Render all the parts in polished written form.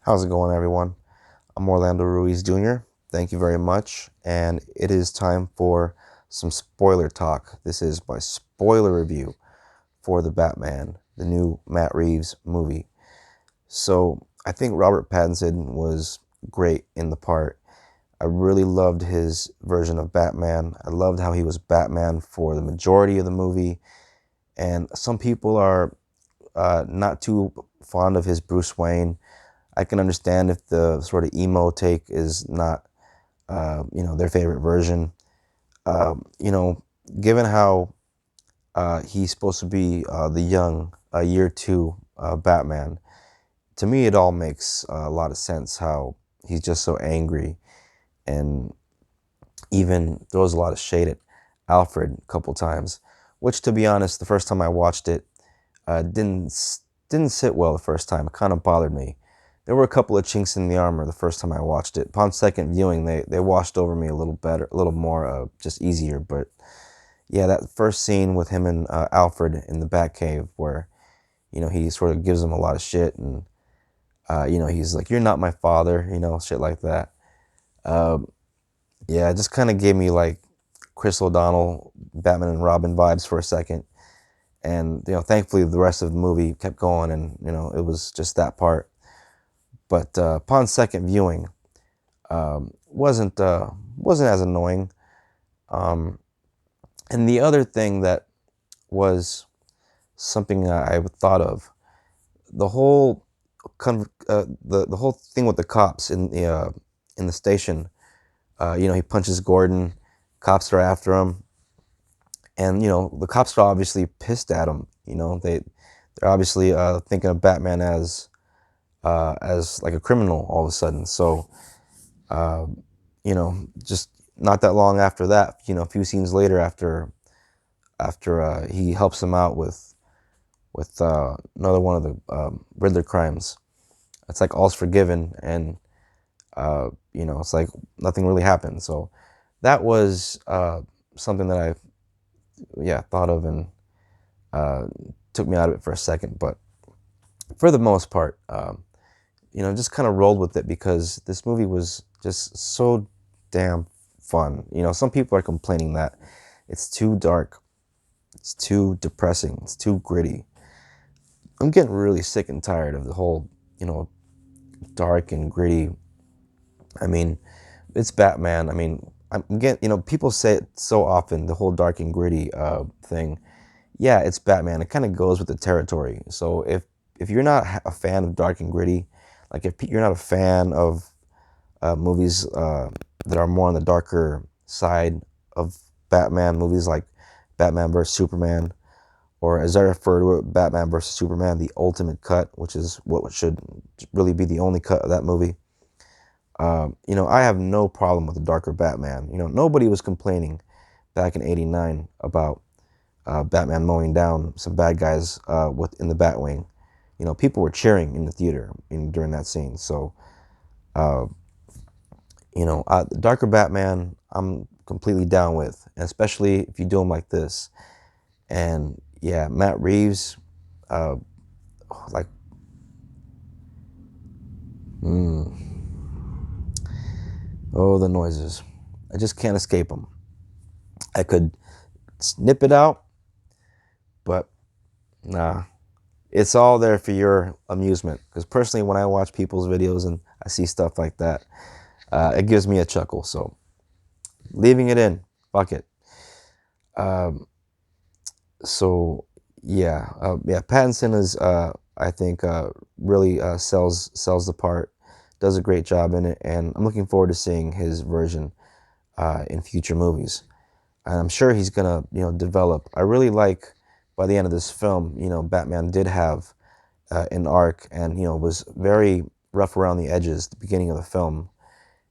How's it going, everyone? I'm Orlando Ruiz Jr. Thank you very much. And it is time for some spoiler talk. This is my spoiler review for The Batman, the new Matt Reeves movie. So I think Robert Pattinson was great in the part. I really loved his version of Batman. I loved how he was Batman for the majority of the movie. And some people are not too fond of his Bruce Wayne. I can understand if the sort of emo take is not, their favorite version. You know, given how he's supposed to be the young year two Batman, to me it all makes a lot of sense. How he's just so angry and even throws a lot of shade at Alfred a couple times, which, to be honest, the first time I watched it, didn't sit well the first time. It kind of bothered me. There were a couple of chinks in the armor the first time I watched it. Upon second viewing, they washed over me a little better, a little more, just easier. But yeah, that first scene with him and Alfred in the Batcave, where he sort of gives him a lot of shit, and he's like, "You're not my father," shit like that. Um, yeah, it just kind of gave me like Chris O'Donnell, Batman and Robin vibes for a second. And thankfully the rest of the movie kept going, and it was just that part. But upon second viewing, wasn't as annoying. Um, and the other thing that was something I thought of, the whole the whole thing with the cops in the station. He punches Gordon. Cops are after him, and the cops are obviously pissed at him. They're obviously thinking of Batman as like a criminal all of a sudden. So just not that long after that, a few scenes later, after he helps him out with another one of the Riddler crimes, it's like all's forgiven, and it's like nothing really happened. So that was something that I thought of, and uh, took me out of it for a second. But for the most part, just kind of rolled with it because this movie was just so damn fun. Some people are complaining that it's too dark, it's too depressing, it's too gritty. I'm getting really sick and tired of the whole, dark and gritty. I mean, it's Batman. I mean, I'm getting, people say it so often, the whole dark and gritty thing. Yeah, it's Batman. It kind of goes with the territory. So if you're not a fan of dark and gritty, like if you're not a fan of movies that are more on the darker side of Batman, movies like Batman vs Superman, or as I refer to it, Batman vs Superman, the ultimate cut, which is what should really be the only cut of that movie. I have no problem with the darker Batman. Nobody was complaining back in '89 about Batman mowing down some bad guys in the Batwing. People were cheering in the theater during that scene. So, uh, the darker Batman, I'm completely down with, and especially if you do them like this. And yeah, Matt Reeves, uh, like, oh, the noises. I just can't escape them. I could snip it out, but nah, it's all there for your amusement. Because personally, when I watch people's videos and I see stuff like that, it gives me a chuckle. So leaving it in, fuck it. Um, so Pattinson is, I think, really sells the part, does a great job in it, and I'm looking forward to seeing his version in future movies. And I'm sure he's gonna, develop. I really like by the end of this film, Batman did have an arc, and was very rough around the edges at the beginning of the film,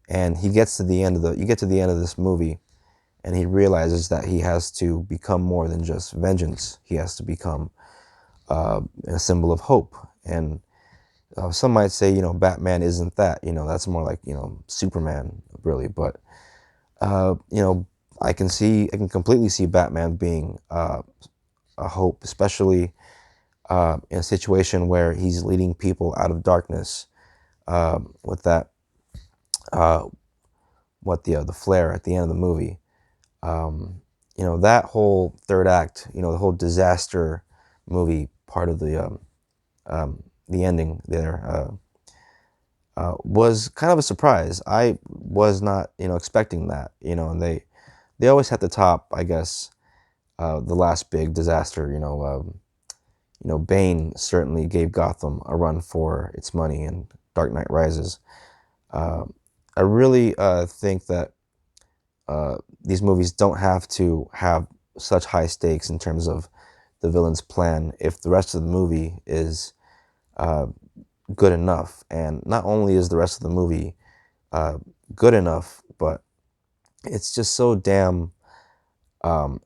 and you get to the end of this movie, and he realizes that he has to become more than just vengeance. He has to become a symbol of hope. And some might say, Batman isn't that. That's more like Superman, really. But I can completely see Batman being a hope, especially in a situation where he's leading people out of darkness, with that uh, what the flare at the end of the movie. That whole third act, the whole disaster movie part of the ending there was kind of a surprise. I was not, expecting that, and they always had the top, I guess, the last big disaster. Bane certainly gave Gotham a run for its money in Dark Knight Rises. Uh, I really think that these movies don't have to have such high stakes in terms of the villain's plan if the rest of the movie is uh, good enough. And not only is the rest of the movie uh, good enough, but it's just so damn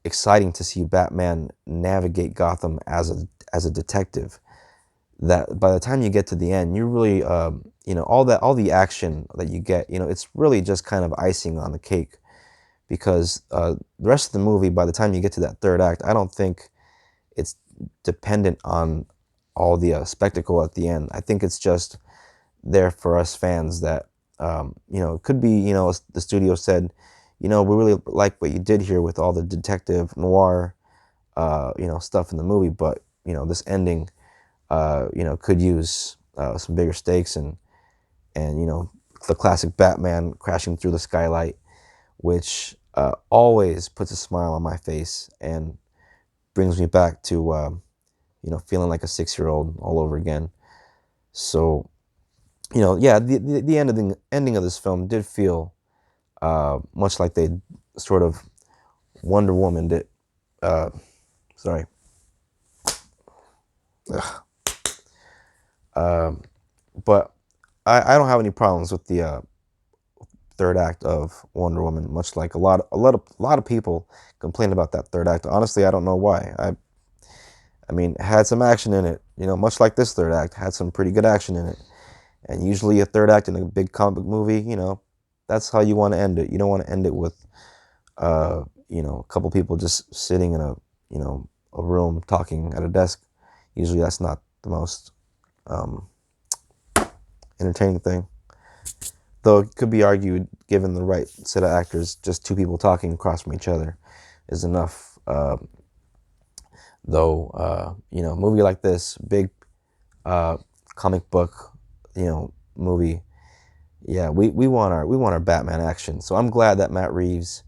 exciting to see Batman navigate Gotham as a detective. That by the time you get to the end, you really all the action that you get, it's really just kind of icing on the cake because the rest of the movie, by the time you get to that third act, I don't think it's dependent on all the spectacle at the end. I think it's just there for us fans that, it could be, the studio said, we really like what you did here with all the detective noir, stuff in the movie, but, this ending, could use some bigger stakes and, the classic Batman crashing through the skylight, which always puts a smile on my face and brings me back to, feeling like a 6-year-old all over again. So, yeah, the ending of this film did feel much like they sort of Wonder Woman did. Uh, sorry. But I don't have any problems with the third act of Wonder Woman. Much like a lot of people complain about that third act. Honestly, I don't know why. I mean, it had some action in it. Much like this third act had some pretty good action in it. And usually a third act in a big comic book movie, that's how you want to end it. You don't want to end it with a couple people just sitting in a room talking at a desk. Usually that's not the most um, entertaining thing. Though it could be argued, given the right set of actors, just two people talking across from each other is enough. A movie like this, big uh, comic book, movie. Yeah, we want our Batman action. So I'm glad that Matt Reeves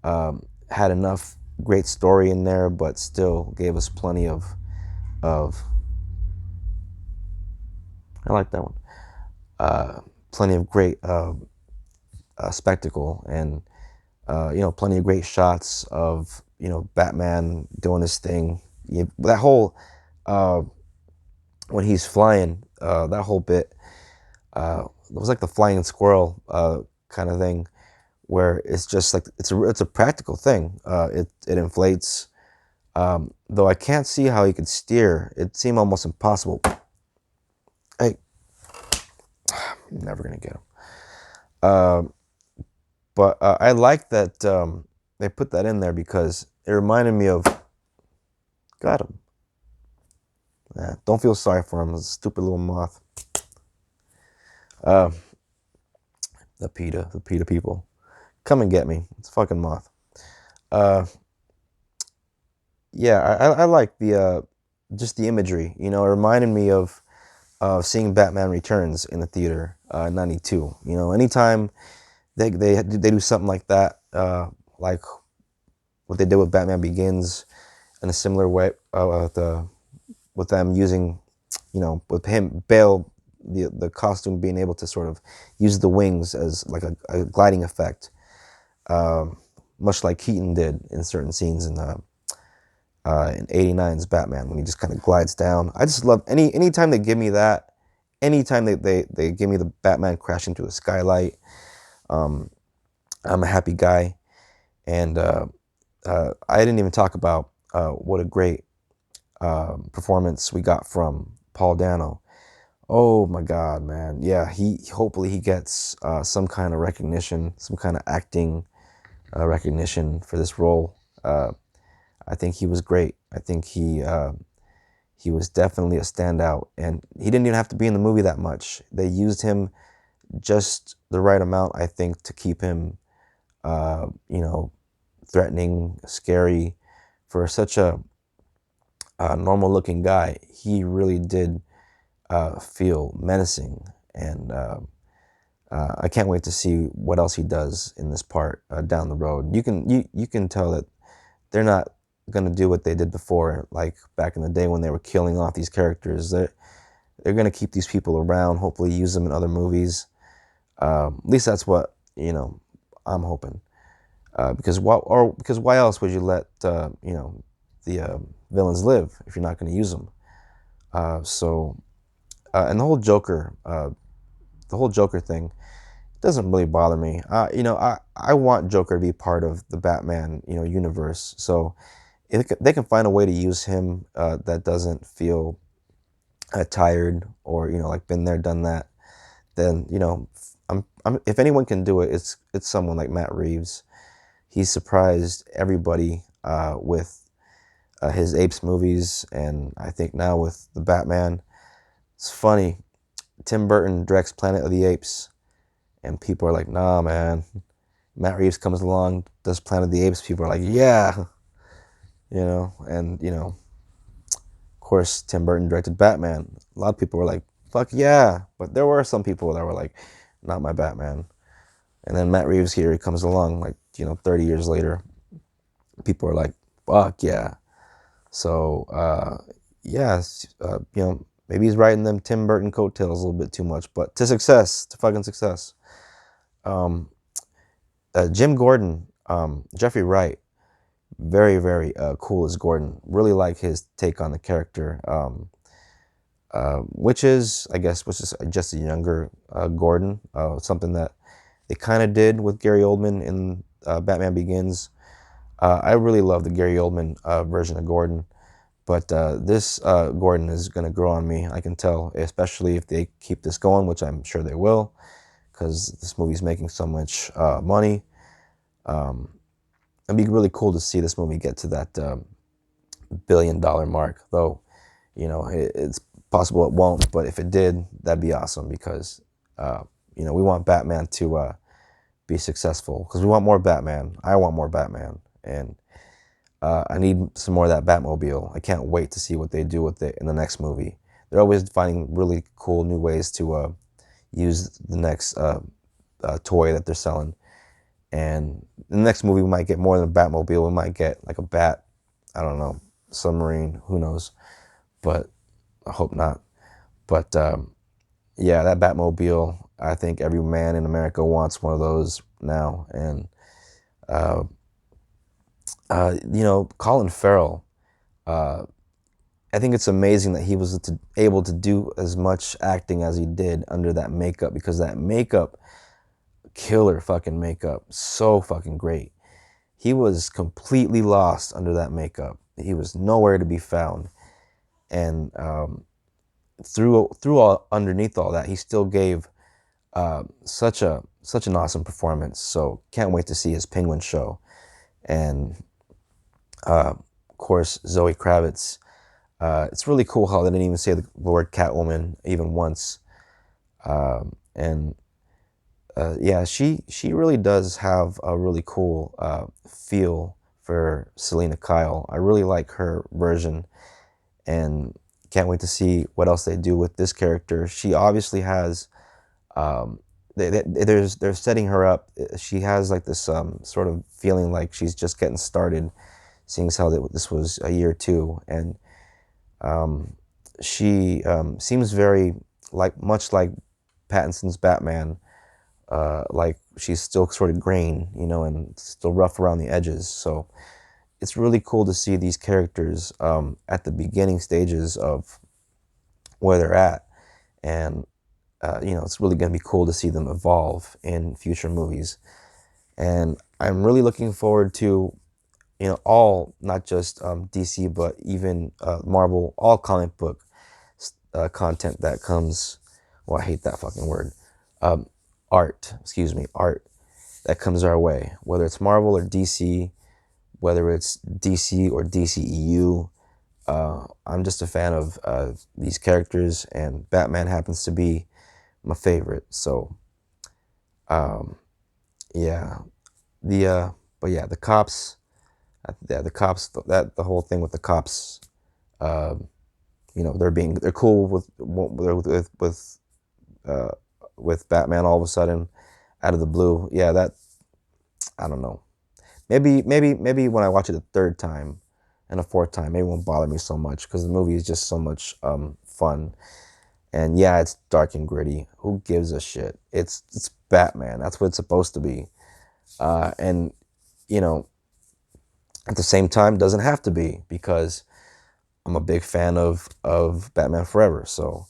had enough great story in there, but still gave us plenty of I like that one. Plenty of great spectacle and plenty of great shots of Batman doing his thing. That whole uh, when he's flying, that whole bit it was like the flying squirrel kind of thing, where it's just like it's a practical thing. It inflates. Though I can't see how he could steer. It seemed almost impossible. Hey, I'm never gonna get him. But I like that they put that in there because it reminded me of. Got him. Don't feel sorry for him. It's a stupid little moth. Uh, the PETA people, come and get me. It's a fucking moth. Uh, yeah, I like the just the imagery. It reminded me of seeing Batman Returns in the theater in '92. Anytime they do something like that, like what they did with Batman Begins, in a similar way, with them using, with him Bale, the costume being able to sort of use the wings as like a gliding effect, much like Keaton did in certain scenes in '89's Batman when he just kind of glides down. I just love anytime they give me that, anytime they give me the Batman crashing through the skylight. Um, I'm a happy guy, and I didn't even talk about what a great performance we got from Paul Dano. Oh my God, man! Yeah, hopefully he gets some kind of recognition, some kind of acting recognition for this role. I think he was great. I think he was definitely a standout, and he didn't even have to be in the movie that much. They used him just the right amount, I think, to keep him, you know, threatening, scary. For such a normal looking guy, he really did feel menacing, and I can't wait to see what else he does in this part down the road. You can tell that they're not gonna do what they did before, like back in the day when they were killing off these characters. They're gonna keep these people around, hopefully use them in other movies. At least that's what, I'm hoping. Because why else would you let the villains live if you're not going to use them? And the whole Joker thing doesn't really bother me. I want Joker to be part of the Batman universe. So if they can find a way to use him that doesn't feel tired, or like been there, done that, then if anyone can do it, it's someone like Matt Reeves. He surprised everybody with his Apes movies, and I think now with the Batman. It's funny. Tim Burton directs Planet of the Apes, and people are like, "Nah, man." Matt Reeves comes along, does Planet of the Apes. People are like, "Yeah," and of course, Tim Burton directed Batman. A lot of people were like, "Fuck yeah," but there were some people that were like, "Not my Batman." And then Matt Reeves here, he comes along like 30 years later. People are like, "Fuck yeah." So, yeah, maybe he's riding them Tim Burton coattails a little bit too much, but to success, to fucking success. Um, Jim Gordon, Jeffrey Wright, very, very cool as Gordon. Really like his take on the character, which is just a younger Gordon, something that they kind of did with Gary Oldman in Batman Begins. I really love the Gary Oldman version of Gordon. But this Gordon is going to grow on me, I can tell, especially if they keep this going, which I'm sure they will, because this movie's making so much money. It'd be really cool to see this movie get to that $1 billion mark, though, it's possible it won't, but if it did, that'd be awesome, because, we want Batman to be successful, because we want more Batman. I want more Batman, and I need some more of that Batmobile. I can't wait to see what they do with it in the next movie. They're always finding really cool new ways to use the next toy that they're selling. And in the next movie, we might get more than a Batmobile. We might get like a bat, I don't know, submarine, who knows. But I hope not. But yeah, that Batmobile, I think every man in America wants one of those now. And Colin Farrell, I think it's amazing that he was able to do as much acting as he did under that makeup, because that makeup, killer fucking makeup, so fucking great. He was completely lost under that makeup. He was nowhere to be found, and underneath all that, he still gave such an awesome performance. So can't wait to see his Penguin show, and of course Zoe Kravitz. It's really cool how they didn't even say the word Catwoman even once. And yeah, she really does have a really cool feel for Selena Kyle. I really like her version, and can't wait to see what else they do with this character. She obviously has, they're setting her up. She has like this sort of feeling like she's just getting started, seeing as how this was a year two, and she seems very much like Pattinson's Batman. Like she's still sort of green, and still rough around the edges. So it's really cool to see these characters at the beginning stages of where they're at, and it's really going to be cool to see them evolve in future movies. And I'm really looking forward to all, not just DC, but even Marvel, all comic book content that comes. Well, I hate that fucking word. Art, excuse me, art that comes our way, whether it's Marvel or DC, whether it's DC or DCEU. I'm just a fan of these characters, and Batman happens to be my favorite. So um, yeah, the but yeah, the cops, yeah, the cops, that the whole thing with the cops, um, they're cool uh, with Batman all of a sudden out of the blue. Yeah, that I don't know. Maybe when I watch it a third time and a fourth time, maybe it won't bother me so much because the movie is just so much fun. And yeah, it's dark and gritty. Who gives a shit? It's Batman. That's what it's supposed to be. And you know, at the same time, doesn't have to be because I'm a big fan of Batman Forever. So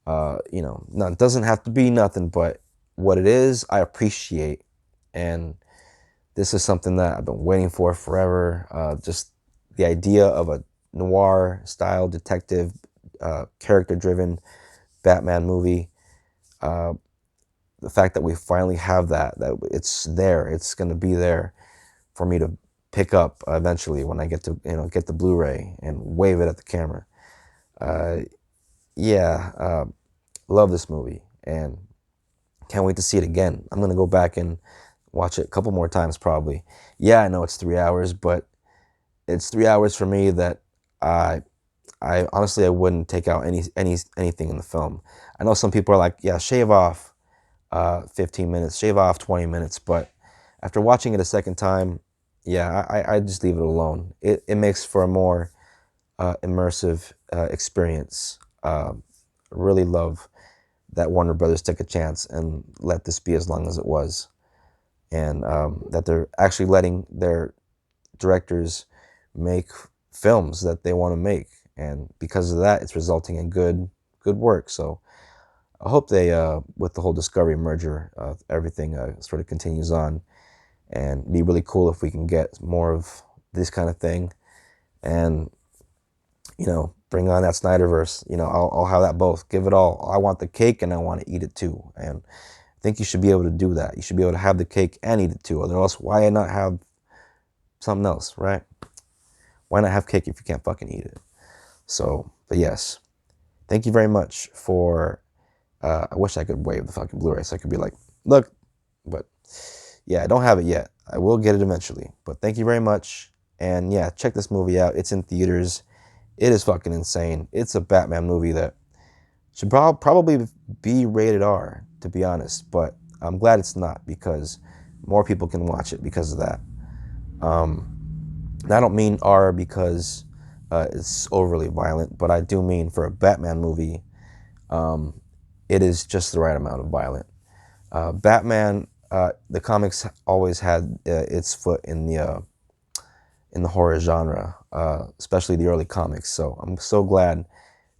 no, it doesn't have to be nothing, but what it is, I appreciate. And this is something that I've been waiting for forever. Just the idea of a noir style detective, character driven Batman movie. Uh, the fact that we finally have that it's there, it's going to be there for me to pick up eventually when I get to get the Blu-ray and wave it at the camera. Uh, yeah, love this movie and can't wait to see it again. I'm gonna go back and watch it a couple more times probably. Yeah, I know it's 3 hours, but it's 3 hours for me that I I honestly I wouldn't take out anything in the film. I know some people are like, yeah, shave off 15 minutes, shave off 20 minutes, but after watching it a second time, yeah, I just leave it alone. It makes for a more immersive experience. Really love that Warner Brothers took a chance and let this be as long as it was, and that they're actually letting their directors make films that they want to make, and because of that, it's resulting in good work. So I hope they, with the whole Discovery merger, everything sort of continues on, and it'd be really cool if we can get more of this kind of thing, and bring on that Snyderverse. I'll have that both. Give it all. I want the cake and I want to eat it too. And I think you should be able to do that. You should be able to have the cake and eat it too. Or else, why not have something else, right? Why not have cake if you can't fucking eat it? So, but yes, thank you very much for. I wish I could wave the fucking Blu-ray so I could be like, look, but yeah, I don't have it yet. I will get it eventually. But thank you very much. And yeah, check this movie out. It's in theaters. It is fucking insane. It's a Batman movie that should probably be rated R, to be honest. But I'm glad it's not because more people can watch it because of that. And I don't mean R because it's overly violent, but I do mean for a Batman movie, it is just the right amount of violent. Batman, the comics always had its foot in the horror genre, especially the early comics. So I'm so glad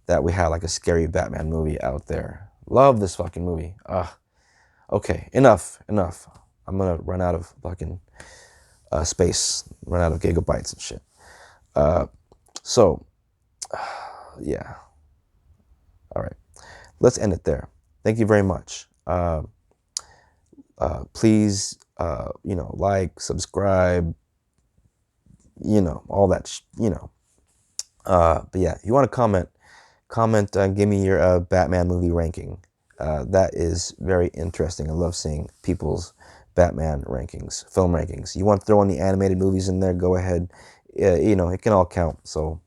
that we had like a scary Batman movie out there. Love this fucking movie. Okay, enough. I'm gonna run out of fucking space, run out of gigabytes and shit. So, yeah. All right, let's end it there. Thank you very much. Please, like, subscribe, all that, but yeah, if you want to comment, give me your Batman movie ranking. That is very interesting. I love seeing people's Batman rankings, film rankings. You want to throw in the animated movies in there, go ahead. It can all count. So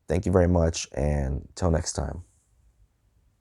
thank you very much, and till next time.